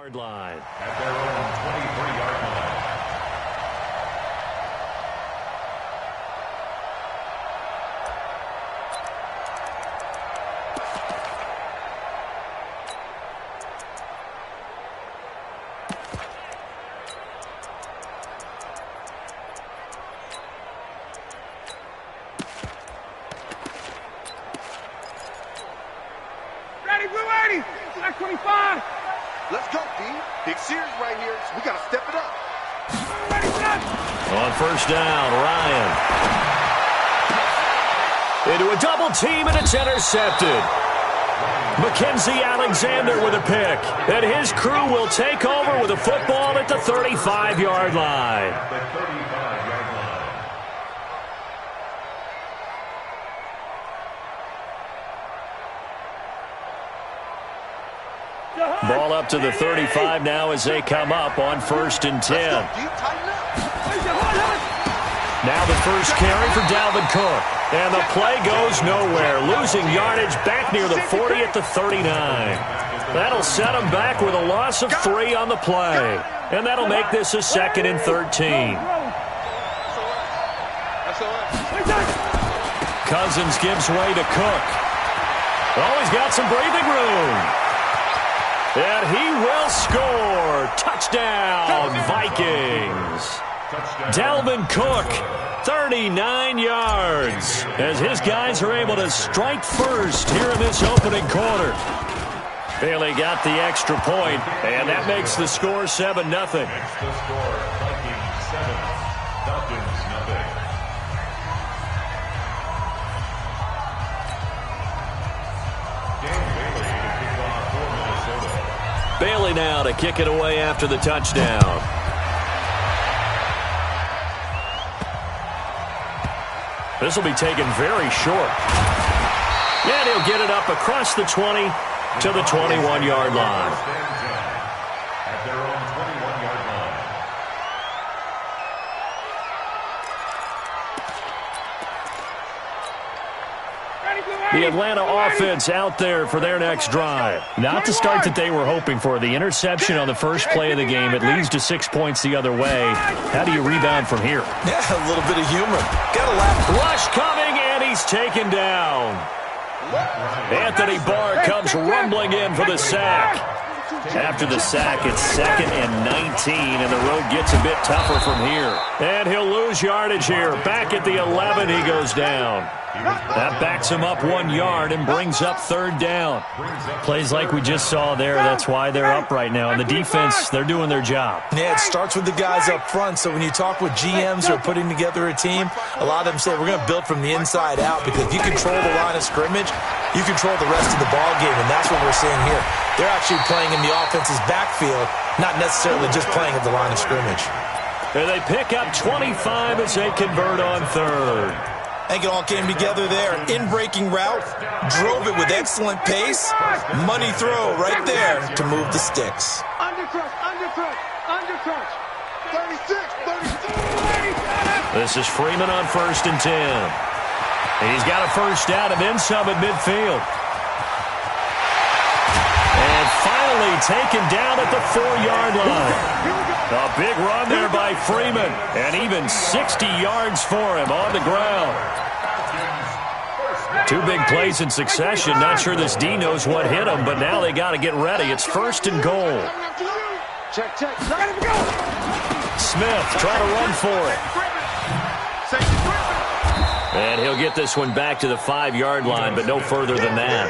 Yard line. At their own 23-yard line. Ready, blue 80, black 25. Let's go, D. Big series right here, so we got to step it up. Ready, set. On first down, Ryan. Into a double team, and it's intercepted. Mackenzie Alexander with a pick. And his crew will take over with a football at the 35-yard line. The 35-yard line. Ball up to the 35 now as they come up on first and 10. Now the first carry for Dalvin Cook. And the play goes nowhere. Losing yardage back near the 40 at the 39. That'll set them back with a loss of 3 on the play. And that'll make this a 2nd and 13. Cousins gives way to Cook. Oh, he's got some breathing room. And he will score. Touchdown, Vikings. Dalvin Cook, 39 yards, as his guys are able to strike first here in this opening quarter. Bailey got the extra point, and that makes the score 7-0. That's the score. Vikings 7, Falcons nothing. Bailey now to kick it away after the touchdown. This will be taken very short. And he'll get it up across the 20 to the 21-yard line. At their own 21-yard line. The Atlanta offense out there for their next drive. Not the start that they were hoping for. The interception on the first play of the game. It leads to 6 points the other way. How do you rebound from here? Yeah, a little bit of humor. Got to laugh. Rush coming, and he's taken down. Anthony Barr comes rumbling in for the sack. After the sack, it's 2nd and 19, and the road gets a bit tougher from here. And he'll lose yardage here. Back at the 11, he goes down. That backs him up 1 yard and brings up 3rd down. Plays like we just saw there. That's why they're up right now. And the defense, they're doing their job. Yeah, it starts with the guys up front. So when you talk with GMs who are putting together a team, a lot of them say we're going to build from the inside out, because if you control the line of scrimmage, you control the rest of the ball game, and that's what we're seeing here. They're actually playing in the offense's backfield, not necessarily just playing at the line of scrimmage. And they pick up 25 as they convert on 3rd. I think it all came together there. In-breaking route, drove it with excellent pace. Money throw right there to move the sticks. Undercrush. 36. This is Freeman on first and 10. He's got a first down and then some at midfield. And finally taken down at the 4-yard line. A big run there by Freeman. And even 60 yards for him on the ground. 2 big plays in succession. Not sure this D knows what hit him, but now they got to get ready. It's 1st and goal. Check. Smith trying to run for it. And he'll get this one back to the 5-yard line, but no further than that.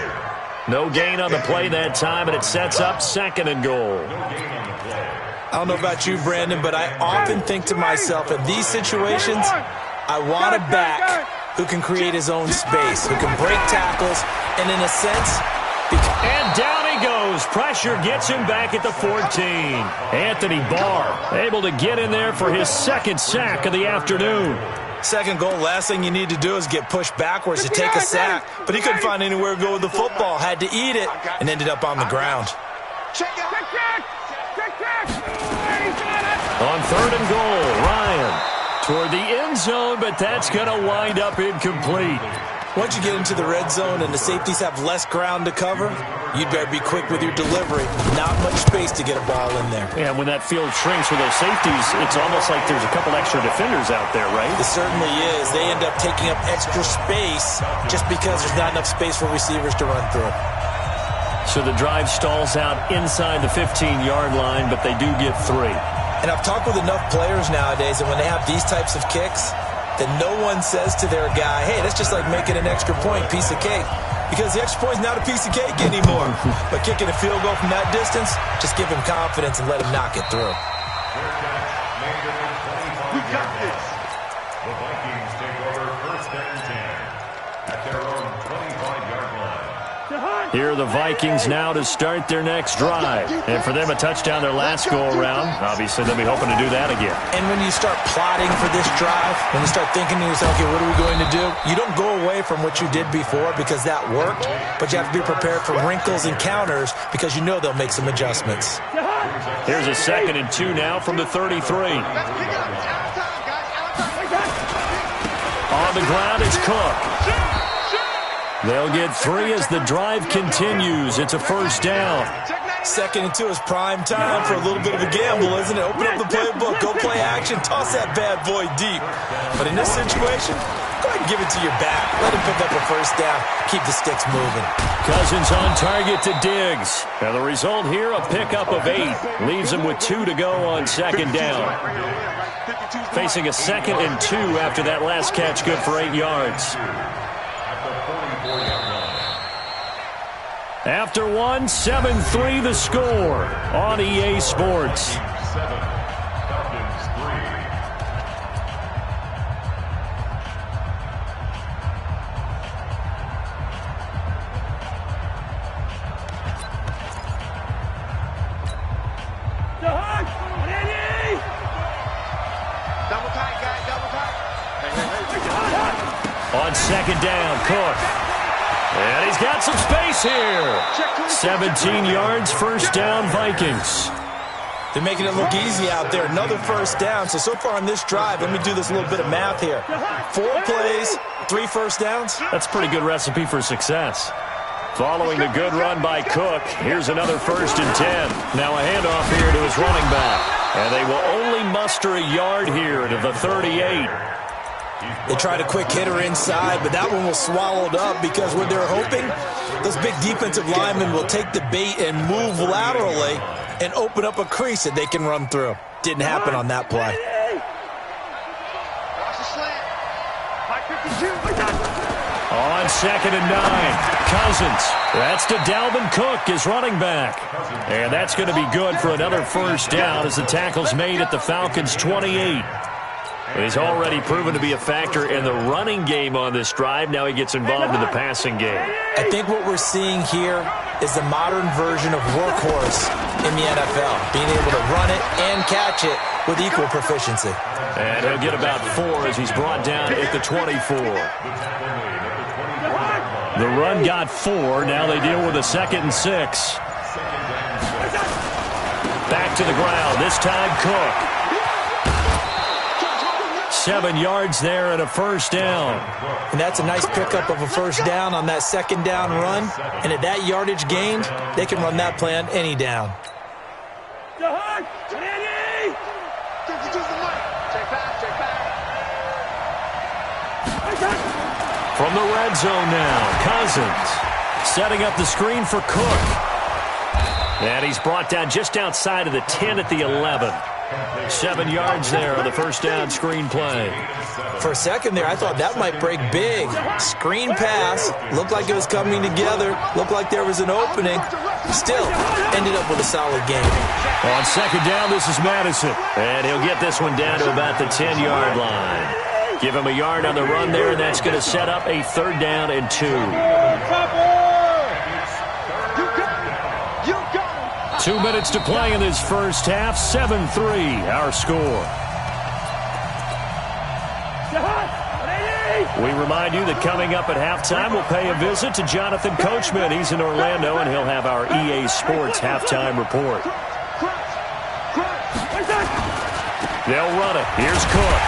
No gain on the play that time, and it sets up 2nd and goal. I don't know about you, Brandon, but I often think to myself, in these situations, I want a back who can create his own space, who can break tackles, and in a sense... And down he goes. Pressure gets him back at the 14. Anthony Barr able to get in there for his 2nd sack of the afternoon. 2nd goal, last thing you need to do is get pushed backwards to take a sack. But he couldn't find anywhere to go with the football, had to eat it, and ended up on the ground. Check. On 3rd and goal, Ryan toward the end zone, but that's going to wind up incomplete. Once you get into the red zone and the safeties have less ground to cover, you'd better be quick with your delivery. Not much space to get a ball in there. Yeah, when that field shrinks with those safeties, it's almost like there's a couple extra defenders out there, right? It certainly is. They end up taking up extra space just because there's not enough space for receivers to run through. So the drive stalls out inside the 15-yard line, but they do get 3. And I've talked with enough players nowadays, and when they have these types of kicks, that no one says to their guy, hey, that's just like making an extra point, piece of cake. Because the extra point is not a piece of cake anymore. But kicking a field goal from that distance, just give him confidence and let him knock it through. We got this. The Vikings take over 1st and 10 at their own 25-yard line. Here are the Vikings now to start their next drive. And for them, a touchdown their last go-around. Obviously, they'll be hoping to do that again. And when you start plotting for this drive, when you start thinking to yourself, okay, what are we going to do? You don't go away from what you did before because that worked, but you have to be prepared for wrinkles and counters because you know they'll make some adjustments. Here's a 2nd and 2 now from the 33. On the ground, it's Cook. They'll get 3 as the drive continues. It's a 1st down. 2nd and 2 is prime time for a little bit of a gamble, isn't it? Open up the playbook, go play action, toss that bad boy deep. But in this situation, go ahead and give it to your back. Let him pick up a 1st down. Keep the sticks moving. Cousins on target to Diggs. Now the result here, a pickup of 8. Leaves him with 2 to go on 2nd down. Facing a 2nd and 2 after that last catch, good for 8 yards. After 1, 7-3 the score on EA Sports. On 2nd down, Cook. And he's got some space here. 17 yards, 1st down, Vikings. They're making it look easy out there. Another 1st down. So far on this drive, let me do this little bit of math here. 4 plays, 3 1st downs. That's a pretty good recipe for success. Following the good run by Cook, here's another 1st and 10. Now a handoff here to his running back. And they will only muster a yard here to the 38. They tried a quick hitter inside, but that one was swallowed up because what they're hoping, those big defensive linemen will take the bait and move laterally and open up a crease that they can run through. Didn't happen on that play. On 2nd and 9, Cousins. That's to Dalvin Cook, his running back. And that's going to be good for another 1st down as the tackle's made at the Falcons' 28. He's already proven to be a factor in the running game on this drive. Now he gets involved in the passing game. I think what we're seeing here is the modern version of workhorse in the NFL, being able to run it and catch it with equal proficiency. And he'll get about 4 as he's brought down at the 24. The run got 4. Now they deal with a 2nd and 6. Back to the ground. This time Cook. 7 yards there and a 1st down. And that's a nice pickup of a 1st down on that 2nd down run. And at that yardage gained, they can run that play on any down. From the red zone now, Cousins setting up the screen for Cook. And he's brought down just outside of the 10 at the 11. 7 yards there on the 1st down screen play. For a second there, I thought that might break big. Screen pass, looked like it was coming together, looked like there was an opening. Still, ended up with a solid game. On 2nd down, this is Madison. And he'll get this one down to about the 10-yard line. Give him a yard on the run there, and that's going to set up a 3rd down and 2. 2 minutes to play in this first half. 7-3, our score. We remind you that coming up at halftime, we'll pay a visit to Jonathan Coachman. He's in Orlando, and he'll have our EA Sports halftime report. They'll run it. Here's Cook.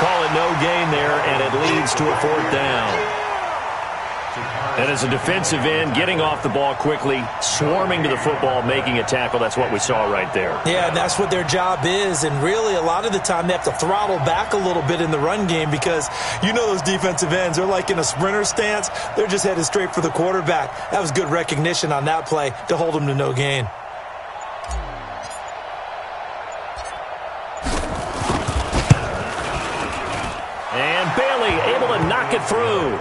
call it no gain there, and it leads to a 4th down. And as a defensive end, getting off the ball quickly, swarming to the football, making a tackle, that's what we saw right there. Yeah, and that's what their job is. And really, a lot of the time, they have to throttle back a little bit in the run game because you know those defensive ends, they're like in a sprinter stance. They're just headed straight for the quarterback. That was good recognition on that play to hold them to no gain. And Bailey able to knock it through.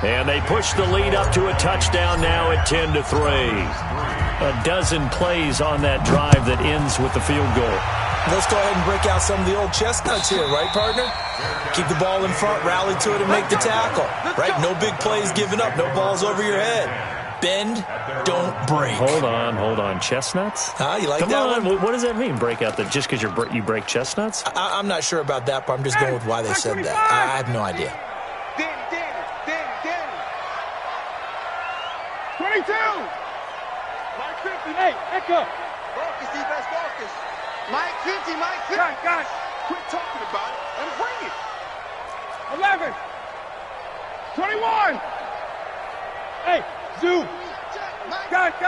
And they push the lead up to a touchdown now at 10-3. A dozen plays on that drive that ends with the field goal. Let's go ahead and break out some of the old chestnuts here, right, partner? Keep the ball in front, rally to it, and make the tackle, right? No big plays given up, no balls over your head. Bend, don't break. Hold on. Chestnuts? Huh? You like Come that on. one? What does that mean, break out? Just because you break chestnuts? I'm not sure about that, but I'm just going with why they said that. I have no idea. 22! Mike 50, hey, echo. Marcus, defense, Marcus. Mike 50, Mike 50. Got it. Quit talking about it and bring it. 11. 21. Hey, Zoo. Got it.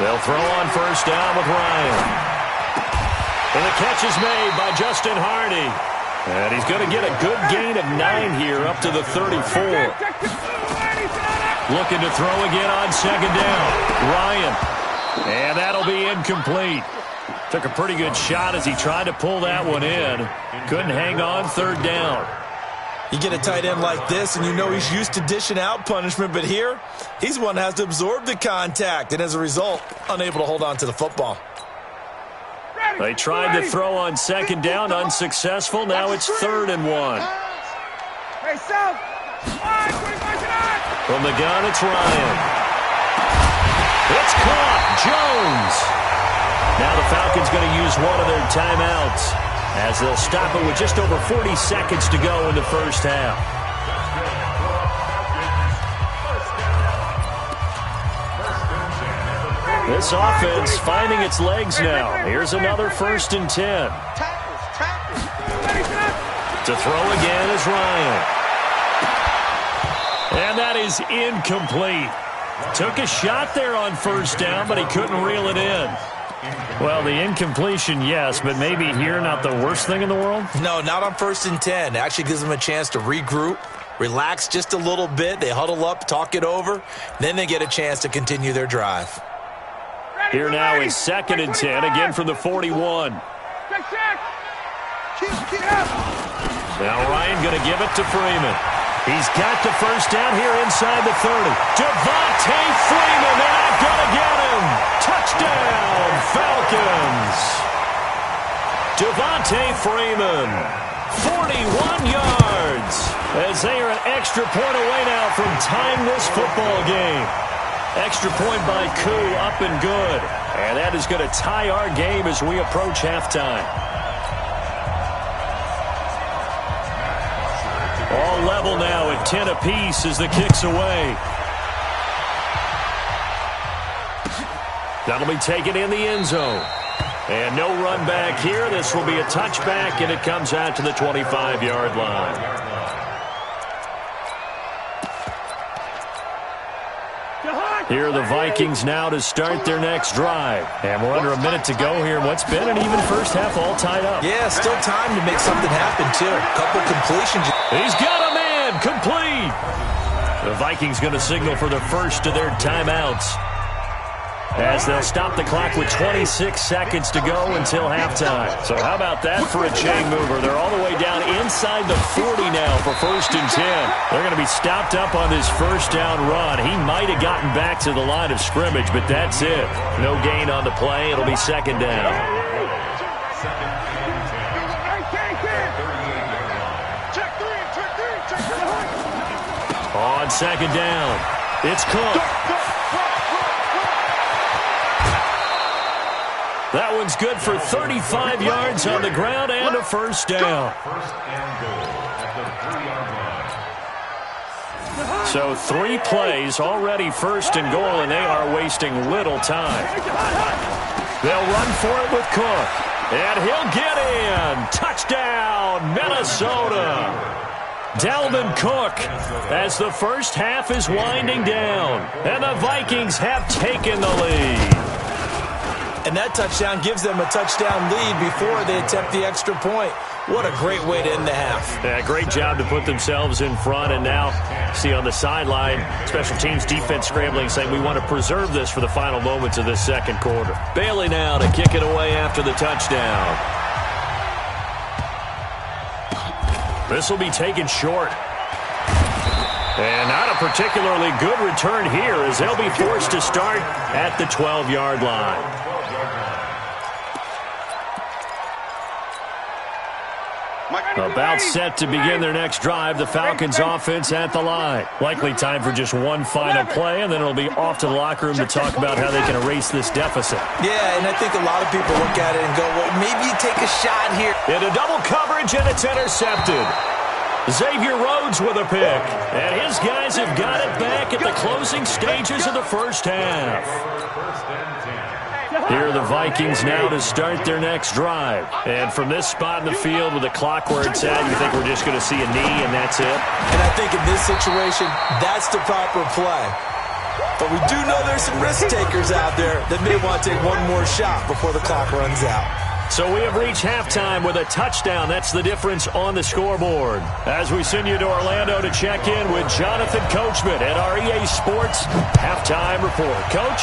They'll throw on 1st down with Ryan. And the catch is made by Justin Hardy. And he's going to get a good gain of 9 here up to the 34. Looking to throw again on 2nd down. Ryan. And that'll be incomplete. Took a pretty good shot as he tried to pull that one in. Couldn't hang on 3rd down. You get a tight end like this, and you know he's used to dishing out punishment, but here, he's one that has to absorb the contact, and as a result, unable to hold on to the football. They tried to throw on 2nd down, unsuccessful. Now it's 3rd and 1. Hey, South. From the gun, it's Ryan. It's caught. Jones. Now the Falcons going to use one of their timeouts as they'll stop it with just over 40 seconds to go in the 1st half. This offense finding its legs now. Here's another 1st and 10. To throw again is Ryan. And that is incomplete. Took a shot there on 1st down, but he couldn't reel it in. Well, the incompletion, yes, but maybe here not the worst thing in the world? No, not on 1st and 10. It actually gives them a chance to regroup, relax just a little bit. They huddle up, talk it over. Then they get a chance to continue their drive. Here now is 2nd and 10, again from the 41. Now Ryan going to give it to Freeman. He's got the 1st down here inside the 30. Devontae Freeman, they're not going to get him. Touchdown, Falcons. Devontae Freeman, 41 yards, as they are an extra point away now from tying this football game. Extra point by Koo, up and good. And that is going to tie our game as we approach halftime. All level now at 10 apiece as the kick's away. That'll be taken in the end zone. And no run back here. This will be a touchback, and it comes out to the 25-yard line. Here are the Vikings now to start their next drive. And we're under a minute to go here in what's been an even 1st half, all tied up. Yeah, still time to make something happen, too. A couple completions. He's got a man, complete. The Vikings going to signal for the 1st of their timeouts, as they'll stop the clock with 26 seconds to go until halftime. So how about that for a chain mover? They're all the way down inside the 40 now for 1st and 10. They're going to be stopped up on this 1st down run. He might have gotten back to the line of scrimmage, but that's it. No gain on the play. It'll be 2nd down. On 2nd down, it's Cook. That one's good for 35 yards on the ground and a 1st down. So 3 plays already 1st and goal, and they are wasting little time. They'll run for it with Cook. And he'll get in. Touchdown, Minnesota. Dalvin Cook as the first half is winding down. And the Vikings have taken the lead. And that touchdown gives them a touchdown lead before they attempt the extra point. What a great way to end the half. Yeah, great job to put themselves in front. And now, see on the sideline, special teams defense scrambling, saying we want to preserve this for the final moments of this second quarter. Bailey now to kick it away after the touchdown. This will be taken short. And not a particularly good return here as they'll be forced to start at the 12-yard line. About set to begin their next drive, the Falcons offense at the line. Likely time for just one final play, and then it'll be off to the locker room to talk about how they can erase this deficit. Yeah, and I think a lot of people look at it and go, well, maybe you take a shot here. Into double coverage, and it's intercepted. Xavier Rhodes with a pick, and his guys have got it back at the closing stages of the first half. Here are the Vikings now to start their next drive. And from this spot in the field with the clock where it's at, you think we're just going to see a knee and that's it? And I think in this situation, that's the proper play. But we do know there's some risk takers out there that may want to take one more shot before the clock runs out. So we have reached halftime with a touchdown. That's the difference on the scoreboard. As we send you to Orlando to check in with Jonathan Coachman at our EA Sports Halftime Report. Coach?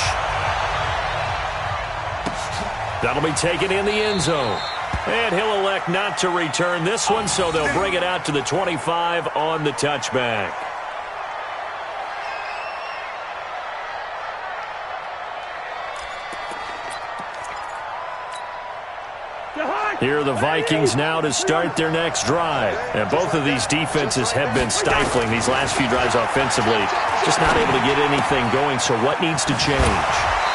That'll be taken in the end zone. And he'll elect not to return this one, so they'll bring it out to the 25 on the touchback. Here are the Vikings now to start their next drive. And both of these defenses have been stifling these last few drives offensively. Just not able to get anything going, so what needs to change?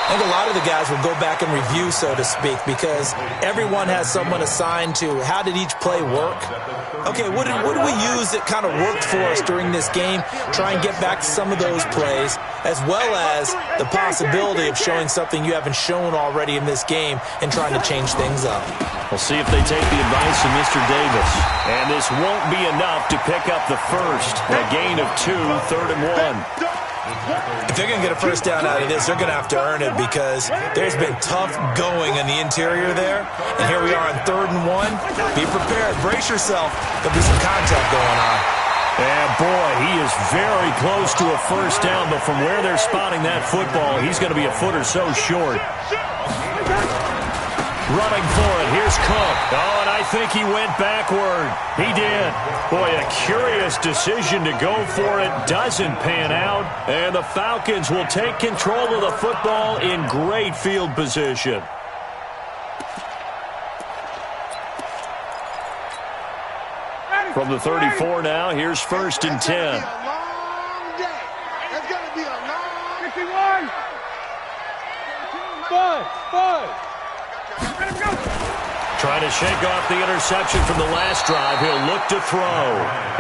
I think a lot of the guys will go back and review, so to speak, because everyone has someone assigned to how did each play work. Okay, what did we use that kind of worked for us during this game? Try and get back to some of those plays, as well as the possibility of showing something you haven't shown already in this game and trying to change things up. We'll see if they take the advice of Mr. Davis. And this won't be enough to pick up the first. A gain of 2, 3rd and 1. If they're going to get a first down out of this, they're going to have to earn it because there's been tough going in the interior there. And here we are on 3rd and 1. Be prepared. Brace yourself. There'll be some contact going on. And boy, he is very close to a first down, but from where they're spotting that football, he's going to be a foot or so short. Running for it. Here's Cook. Oh, and I think he went backward. He did. Boy, a curious decision to go for it. Doesn't pan out. And the Falcons will take control of the football in great field position. From the 34 now, here's 1st and 10. It's going to be a long 51. 5. Trying to shake off the interception from the last drive. He'll look to throw.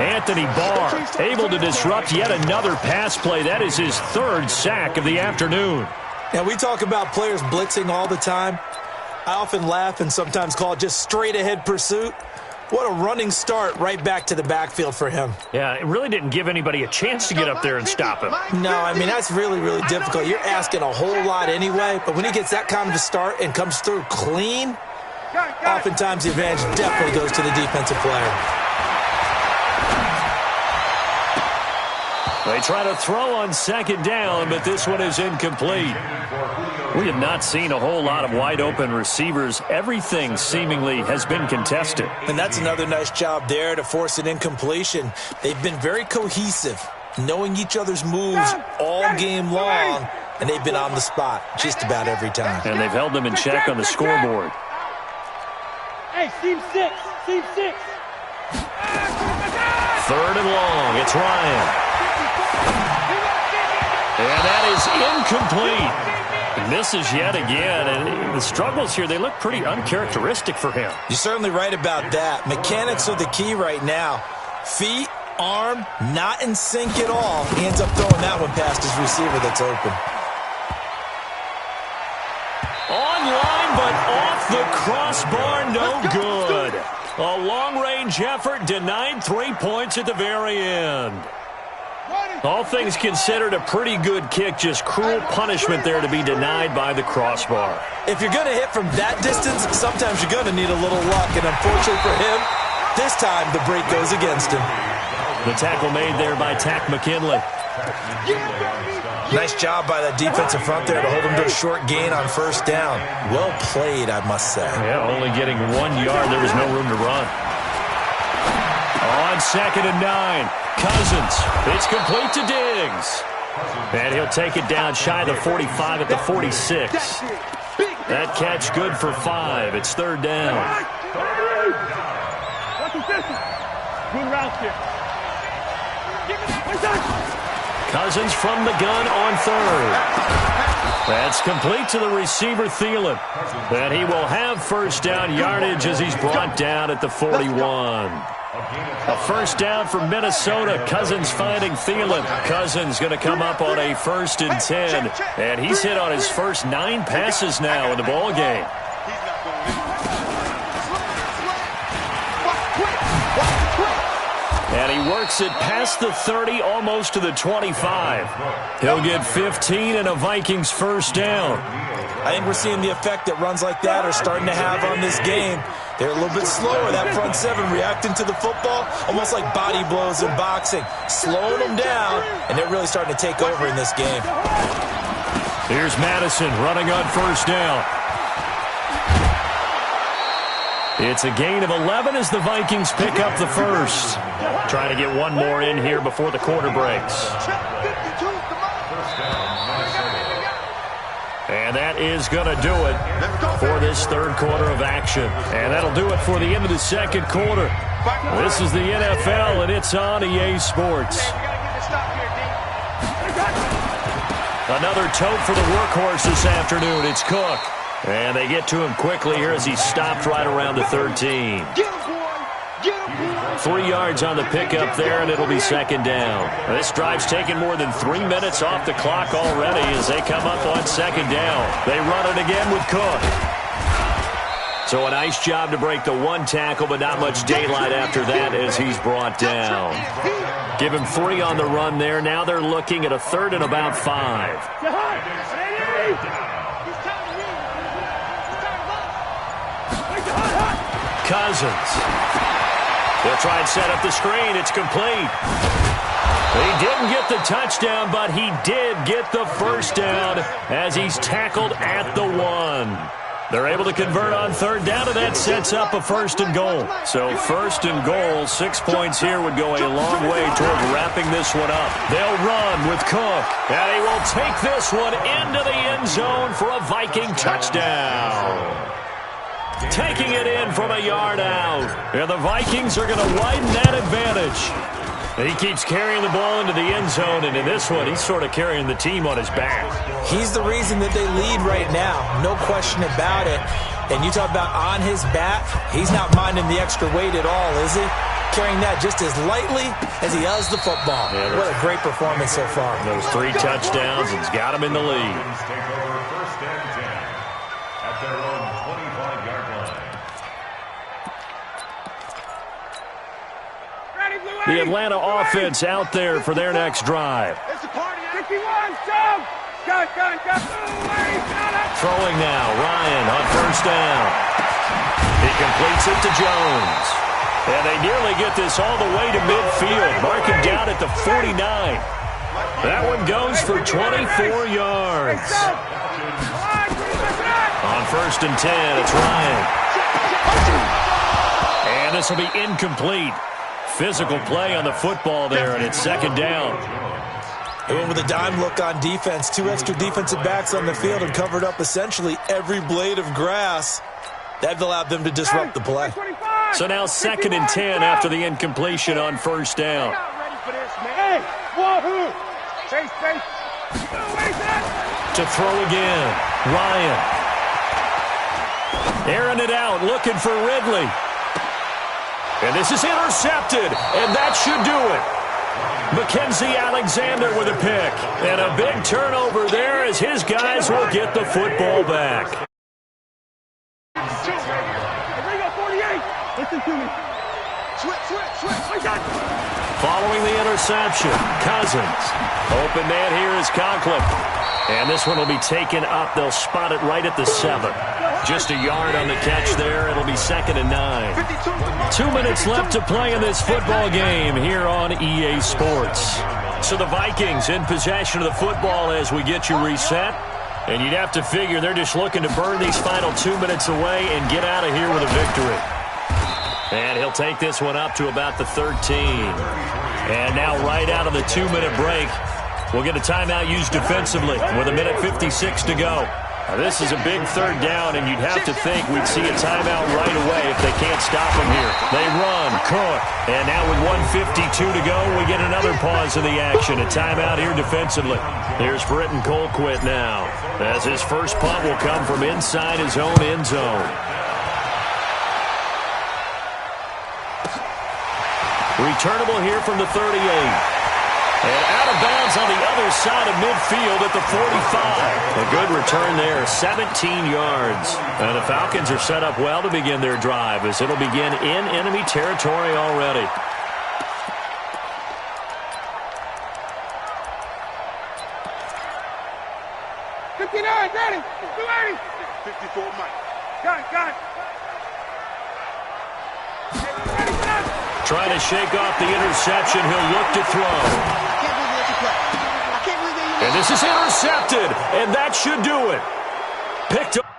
Anthony Barr able to disrupt yet another pass play. That is his 3rd sack of the afternoon. Now, we talk about players blitzing all the time. I often laugh and sometimes call it just straight-ahead pursuit. What a running start right back to the backfield for him. Yeah, it really didn't give anybody a chance to get up there and stop him. No, I mean, that's really, really difficult. You're asking a whole lot anyway, but when he gets that kind of a start and comes through clean, oftentimes the advantage definitely goes to the defensive player. They try to throw on 2nd down, but this one is incomplete. We have not seen a whole lot of wide-open receivers. Everything seemingly has been contested. And that's another nice job there to force an incompletion. They've been very cohesive, knowing each other's moves all game long, and they've been on the spot just about every time. And they've held them in check on the scoreboard. Hey, team 6. 3rd and long. It's Ryan. And that is incomplete. Misses yet again, and the struggles here, they look pretty uncharacteristic for him. You're certainly right about that. Mechanics are the key right now. Feet, arm, not in sync at all. He ends up throwing that one past his receiver that's open. On line, but on Off the crossbar, no good. A long-range effort denied 3 points at the very end. All things considered, a pretty good kick, just cruel punishment there to be denied by the crossbar. If you're going to hit from that distance, sometimes you're going to need a little luck, and unfortunately for him, this time the break goes against him. The tackle made there by Tack McKinley. Nice job by that defensive front there to hold him to a short gain on first down. Well played, I must say. Yeah, only getting 1 yard. There was no room to run. On 2nd and 9. Cousins. It's complete to Diggs. And he'll take it down shy of the 45 at the 46. That catch good for 5. It's 3rd down. Good route here. Cousins from the gun on 3rd. That's complete to the receiver, Thielen. And he will have first down yardage as he's brought down at the 41. A first down for Minnesota. Cousins finding Thielen. Cousins going to come up on a 1st and 10. And he's hit on his first 9 passes now in the ball game. And he works it past the 30, almost to the 25. He'll get 15 and a Vikings first down. I think we're seeing the effect that runs like that are starting to have on this game. They're a little bit slower, that front 7, reacting to the football, almost like body blows in boxing, slowing them down, and they're really starting to take over in this game. Here's Madison running on first down. It's a gain of 11 as the Vikings pick up the first. Trying to get one more in here before the quarter breaks. And that is going to do it for this 3rd quarter of action. And that'll do it for the end of the 2nd quarter. This is the NFL, and it's on EA Sports. Another tote for the workhorse this afternoon. It's Cook. And they get to him quickly here as he stopped right around the 13. 3 yards on the pickup there, and it'll be 2nd down. This drive's taken more than 3 minutes off the clock already as they come up on 2nd down. They run it again with Cook. So a nice job to break the 1 tackle, but not much daylight after that as he's brought down. Give him 3 on the run there. Now they're looking at a 3rd and about 5. Cousins. They'll try and set up the screen. It's complete. He didn't get the touchdown, but he did get the first down as he's tackled at the 1. They're able to convert on 3rd down, and that sets up a 1st and goal. So 1st and goal, 6 points here would go a long way toward wrapping this one up. They'll run with Cook, and he will take this one into the end zone for a Viking touchdown. Taking it in from a yard out. And the Vikings are going to widen that advantage. He keeps carrying the ball into the end zone, and in this one, he's sort of carrying the team on his back. He's the reason that they lead right now, no question about it. And you talk about on his back, he's not minding the extra weight at all, is he? Carrying that just as lightly as he does the football. Yeah, what a great performance so far. Those 3 touchdowns, and he's got him in the lead. Take over 1st and 10 at their own 25-yard line. The Atlanta offense out there for their next drive. It's a party. 51, jump! Gun. Throwing now, Ryan on first down. He completes it to Jones. And they nearly get this all the way to midfield. Mark him down at the 49. That one goes for 24 yards. On 1st and 10, it's Ryan. And this will be incomplete. Physical play on the football there, and it's 2nd down. They went with a dime look on defense. 2 extra defensive backs on the field and covered up essentially every blade of grass. That allowed them to disrupt the play. So now 2nd and 10 after the incompletion on 1st down. To throw again, Ryan. Airing it out, looking for Ridley. And this is intercepted, and that should do it. Mackenzie Alexander with a pick. And a big turnover there as his guys will get the football back. Listen to me. Switch. Following the interception, Cousins. Open man here is Conklin. And this one will be taken up. They'll spot it right at the 7. Just a yard on the catch there. It'll be 2nd and 9. 2 minutes left to play in this football game here on EA Sports. So the Vikings in possession of the football as we get you reset. And you'd have to figure they're just looking to burn these final 2 minutes away and get out of here with a victory. And he'll take this one up to about the 13. And now right out of the 2-minute break, we'll get a timeout used defensively with 1:56 to go. Now, this is a big 3rd down, and you'd have to think we'd see a timeout right away if they can't stop them here. They run, Cook, and now with 1:52 to go, we get another pause in the action. A timeout here defensively. Here's Britton Colquitt now, as his first punt will come from inside his own end zone. Returnable here from the 38. And out of bounds on the other side of midfield at the 45. A good return there, 17 yards. And the Falcons are set up well to begin their drive as it'll begin in enemy territory already. Ready. 54, Mike. Got it. Trying to shake off the interception. He'll look to throw. And this is intercepted, and that should do it. Picked up.